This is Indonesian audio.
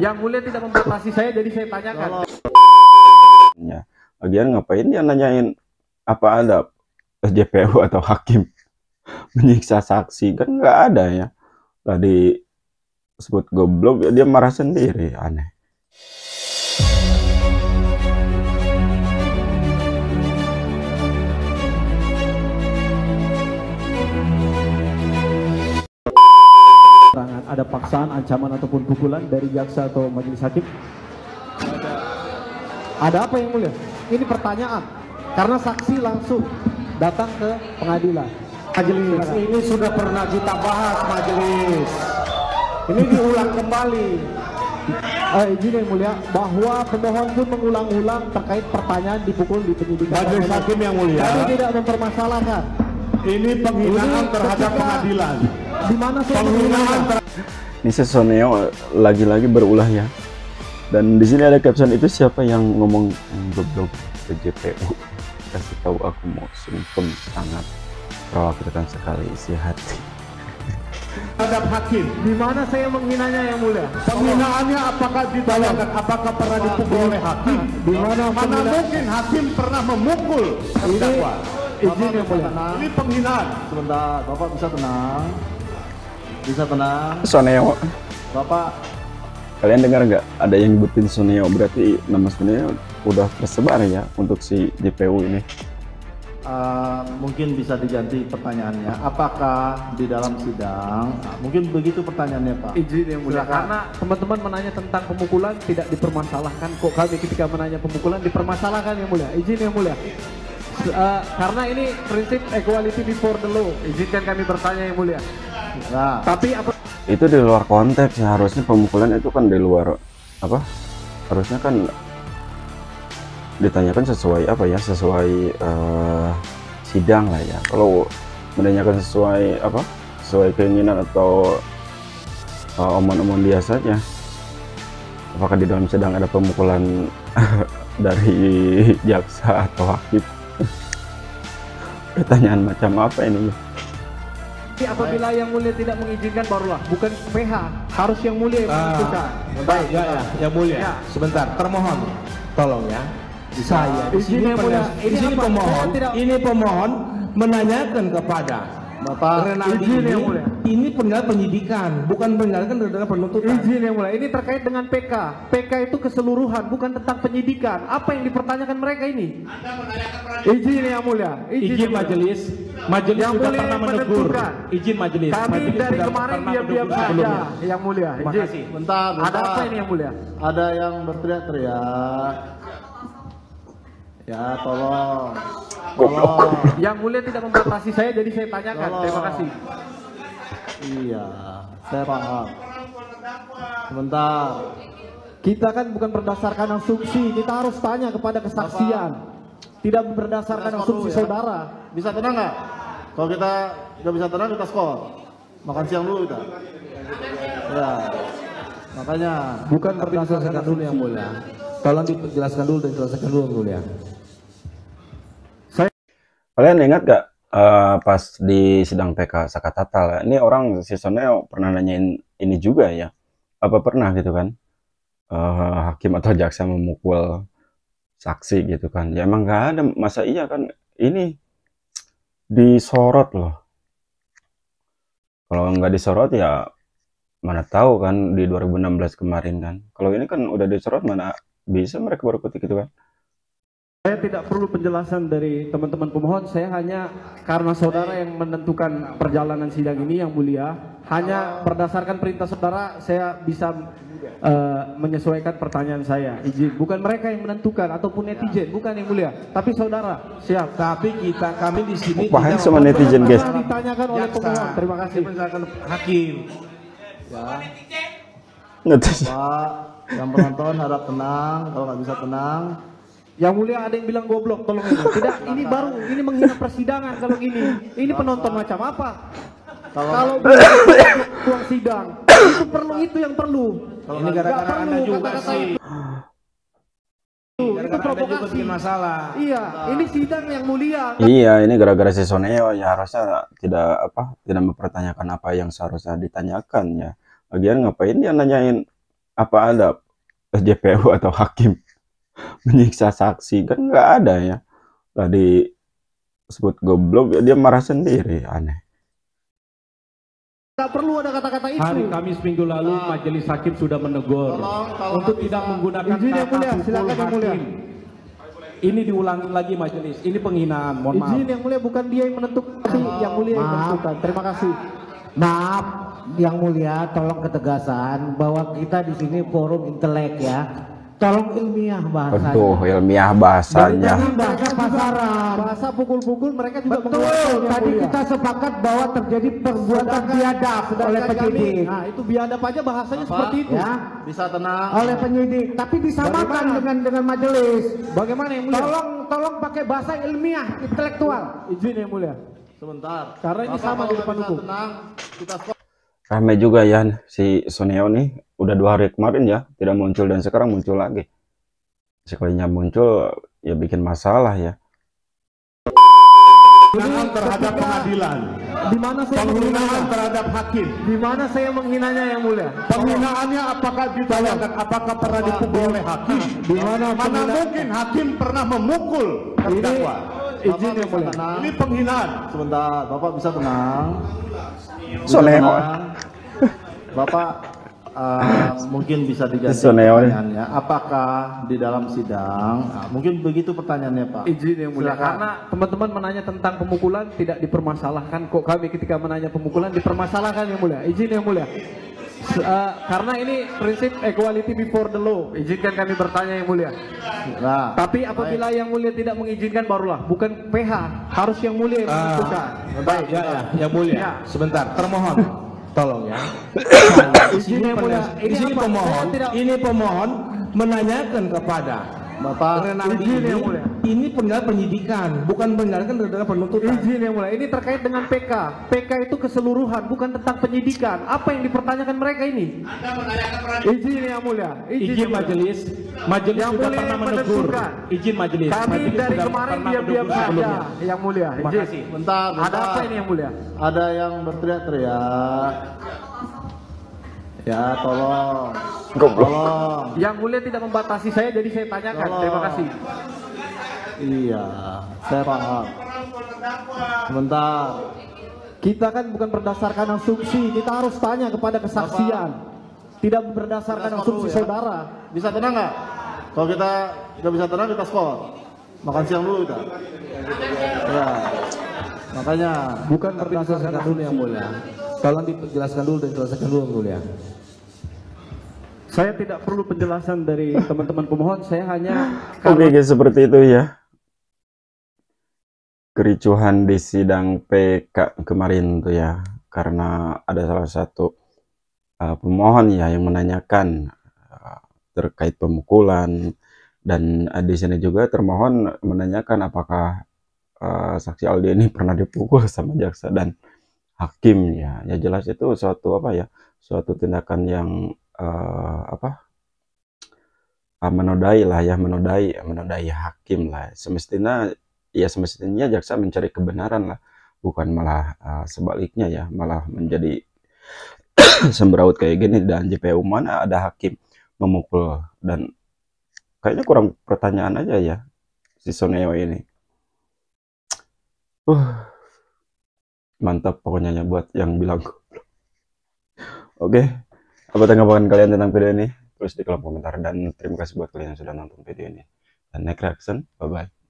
Yang mulia tidak membatasi saya, jadi saya tanyakan. Ya, lagian ngapain dia nanyain apa ada JPU atau hakim menyiksa saksi, kan nggak ada ya. Tadi sebut goblok ya dia marah sendiri, aneh. Ada paksaan, ancaman ataupun pukulan dari jaksa atau majelis hakim? Ada apa yang mulia? Ini pertanyaan karena saksi langsung datang ke pengadilan. Majelis ini sudah pernah kita bahas, majelis. Ini diulang kembali. Izin yang mulia, bahwa pemohon pun mengulang-ulang terkait pertanyaan dipukul di penyidikan. Majelis hakim yang mulia, kami tidak mempermasalahkan. ini penghinaan terhadap pengadilan. Di mana Penghinaan Ini Soneo lagi-lagi berulah ya. Dan di sini ada caption itu, siapa yang ngomong goblok ke JPU? Kasih tahu aku mau sumpah, sangat mengkhawatirkan sekali isi hati. terhadap hakim. Di mana saya menghinanya yang mulia? Penghinaannya apakah ditanyakan apakah pernah dipukul oleh hakim? Di mana Mana mungkin hakim pernah memukul terdakwa? Izin yang mulia. Ini penghinaan. Sebentar, Bapak bisa tenang. Bisa tenang, Soneo, Bapak. kalian dengar nggak? Ada yang nyebutin Soneo, berarti nama Soneo udah tersebar ya untuk si JPU ini. Mungkin bisa diganti pertanyaannya. Apakah di dalam sidang? Mungkin begitu pertanyaannya, Pak. Izin yang mulia. Silakan. Karena teman-teman menanya tentang pemukulan tidak dipermasalahkan. Kok kami ketika menanya pemukulan dipermasalahkan yang mulia? Izin yang mulia. Karena ini prinsip equality before the law. Izinkan kami bertanya yang mulia. Nah, Tapi apa? Itu di luar konteks ya, harusnya pemukulan itu kan di luar apa? Harusnya kan ditanyakan sesuai apa ya, sesuai sidang lah ya. Kalau menanyakan sesuai apa, sesuai keinginan atau omong-omong dia saja, apakah di dalam sidang ada pemukulan dari jaksa atau hakim? Pertanyaan macam apa ini? Apabila yang mulia tidak mengizinkan barulah, bukan PH, harus yang mulia yang menentukan. Baik, yang mulia. Ya. Sebentar, termohon, tolong ya. Saya di Izin sini yang mulia. di sini Apa? pemohon, Saya tidak- ini pemohon menanyakan kepada Bapak, Renaldi izin yang mulia. ini penilaian penyidikan, bukan penilaian dengan penuntutan. Izin yang mulia. Ini terkait dengan PK. PK itu keseluruhan, bukan tentang penyidikan. Apa yang dipertanyakan mereka ini? Izin yang mulia. Izin yang mulia. majelis, majelis Yang sudah mulia pernah menegur. menentukan. Izin majelis. Kami Majelis dari sudah kemarin pernah diam-diam menegur saja sebelumnya. yang mulia. Terima Izin. kasih. bentar, Ada bentar. apa ini yang mulia? Ada yang berteriak-teriak. Ya, tolong. Tolong. Yang mulia tidak membatasi saya, jadi saya tanyakan. Tolong. Terima kasih. Iya, saya paham. Sebentar. Kita kan bukan berdasarkan asumsi, kita harus tanya kepada kesaksian. Tidak berdasarkan Kita skor asumsi dulu ya. saudara. Bisa tenang nggak? Kalau kita nggak bisa tenang, kita skor. Makan siang dulu kita. Ya, makanya. Bukan Tapi diselesaikan dulu yang mulia. Tolong dijelaskan dulu dan diselesaikan dulu yang mulia. Kalian ingat gak pas di sidang PK Sakatatal, ini orang si Soneo pernah nanyain ini juga ya, apa pernah gitu kan hakim atau jaksa memukul saksi gitu kan? Ya emang gak ada, masa iya kan? Ini disorot loh. Kalau nggak disorot ya mana tahu kan di 2016 kemarin kan. Kalau ini kan udah disorot, mana bisa mereka berkutik gitu kan? Saya tidak perlu penjelasan dari teman-teman pemohon, saya hanya karena saudara yang menentukan perjalanan sidang ini yang mulia, hanya berdasarkan perintah saudara saya bisa menyesuaikan pertanyaan saya. Izin, bukan mereka yang menentukan ataupun netizen, bukan yang mulia, tapi saudara. Siap. Tapi kami di sini Paham sama netizen guys. Karena ditanyakan oleh pemohon. Terima kasih. Misalkan hakim. Ya, Netizen. Pak, yang penonton harap tenang. Kalau nggak bisa tenang, Yang mulia ada yang bilang goblok, tolong ini. Tidak, ini baru, ini menghina persidangan kalau gini. Ini penonton macam apa? Kalau ruang sidang, itu perlu, itu yang perlu. Ini gara-gara Anda juga sih. Itu Gara-gara Anda juga provokasi. bikin masalah. Iya, ini sidang yang mulia. Iya, ini gara-gara si Soneo ya, harusnya tidak mempertanyakan apa yang seharusnya ditanyakan ya. Lagian ngapain dia nanyain apa ada JPU atau hakim menyiksa saksi? Kan nggak ada ya. Tadi sebut goblok, ya dia marah sendiri, aneh. Tak perlu ada kata-kata itu. Hari Kamis minggu lalu majelis hakim sudah menegur Tolong untuk bisa. tidak menggunakan Izin yang kata mulia, pukul silakan yang mulia. hakim. Ini diulangi lagi majelis. Ini penghinaan. Mohon maaf. Izin yang mulia, bukan dia yang menentukan, tapi yang mulia yang menentukan. Terima kasih. Maaf, yang mulia, tolong ketegasan bahwa kita di sini forum intelek ya. Tolong ilmiah bahasanya. Betul, ilmiah bahasanya. Jangan bahasa pasaran. Bahasa pukul-pukul mereka juga Betul, mengeluarkan yang tadi mulia. kita sepakat bahwa terjadi perbuatan biadab oleh Sedangkan penyidik. kami, nah itu biadab aja bahasanya Bapak, seperti itu. Ya, Bisa tenang. oleh penyidik, tapi disamakan Bagaimana? dengan majelis. Bagaimana yang mulia? Tolong pakai bahasa ilmiah, intelektual. Izin yang mulia. Sebentar. Karena ini Bapak, sama di kalau depan bisa hukum. tenang, kita skor. Rame juga ya si Soneo nih, udah 2 hari kemarin ya tidak muncul dan sekarang muncul lagi. Sekalinya muncul ya bikin masalah ya. Penghinaan terhadap pengadilan. Di mana saya Penghinaan menghinanya? terhadap hakim. Di mana saya menghinanya yang mulia? Penghinaannya apakah dibayangkan? Apakah pernah dipukul oleh hakim? Di mana Mana mungkin hakim pernah memukul terdakwa? Izin Bapak yang bisa mulia. tenang. Ini penghinaan. Sebentar, Bapak bisa tenang. Bisa Soneo. tenang. Bapak mungkin bisa diganti Soneo nih. pertanyaannya. Apakah di dalam sidang? Mungkin begitu pertanyaannya, Pak. Izin yang mulia. Silakan. Karena teman-teman menanya tentang pemukulan tidak dipermasalahkan. Kok kami ketika menanya pemukulan dipermasalahkan yang mulia. Izin yang mulia. Karena ini prinsip equality before the law. Izinkan kami bertanya yang mulia. Nah, Tapi apabila yang mulia tidak mengizinkan barulah, bukan PH, harus yang mulia yang menentukan. Baik, yang mulia. Ya. Sebentar, termohon. Tolong ya. Izin yang mulia. Di sini apa? pemohon, Saya tidak- ini pemohon menanyakan kepada Bapak, Renaldi izin ini, yang mulia. ini penjelasan penyidikan, bukan penjelasan terhadap penuntutan. Izin yang mulia. Ini terkait dengan PK. PK itu keseluruhan, bukan tentang penyidikan. Apa yang dipertanyakan mereka ini? Izin yang mulia. Izin yang mulia. majelis. Majelis Yang sudah mulia pernah yang menegur. menentukan. Izin majelis. Kami Majelis dari sudah kemarin pernah diam-diam menegur saja, sebelumnya. yang mulia. Terima Izin. kasih. bentar, Ada apa bentar. ini yang mulia? Ada yang berteriak-teriak. Ya, tolong. Goblok. Tolong. Yang mulia tidak membatasi saya, jadi saya tanyakan. Tolong. Terima kasih. Iya, saya paham. Sebentar. Kita kan bukan berdasarkan asumsi, kita harus tanya kepada kesaksian. Tidak berdasarkan Kita skor asumsi dulu ya. saudara. Bisa tenang nggak? Kalau kita nggak bisa tenang, kita skor. Makan siang dulu kita. Ya, makanya. Bukan berdasarkan dulu yang mulia. Tolong dijelaskan dulu dan selesaikan dulu yang mulia. Saya tidak perlu penjelasan dari teman-teman pemohon, saya hanya Oke, guys, seperti itu ya. Kericuhan di sidang PK kemarin tuh ya, karena ada salah satu pemohon ya yang menanyakan terkait pemukulan, dan di sini juga termohon menanyakan apakah saksi Aldi ini pernah dipukul sama jaksa dan hakim ya. Ya jelas itu suatu apa ya, suatu tindakan yang menodai lah ya, menodai hakim lah. Semestinya jaksa mencari kebenaran lah, bukan malah sebaliknya ya, malah menjadi sembraut kayak gini. Dan JPU mana ada hakim memukul, dan kayaknya kurang pertanyaan aja ya si Soneo ini. Mantap pokoknya ya buat yang bilang goblok. Oke, apa tanggapan kalian tentang video ini? Tulis di kolom komentar, dan terima kasih buat kalian yang sudah nonton video ini. Dan next reaction, bye bye.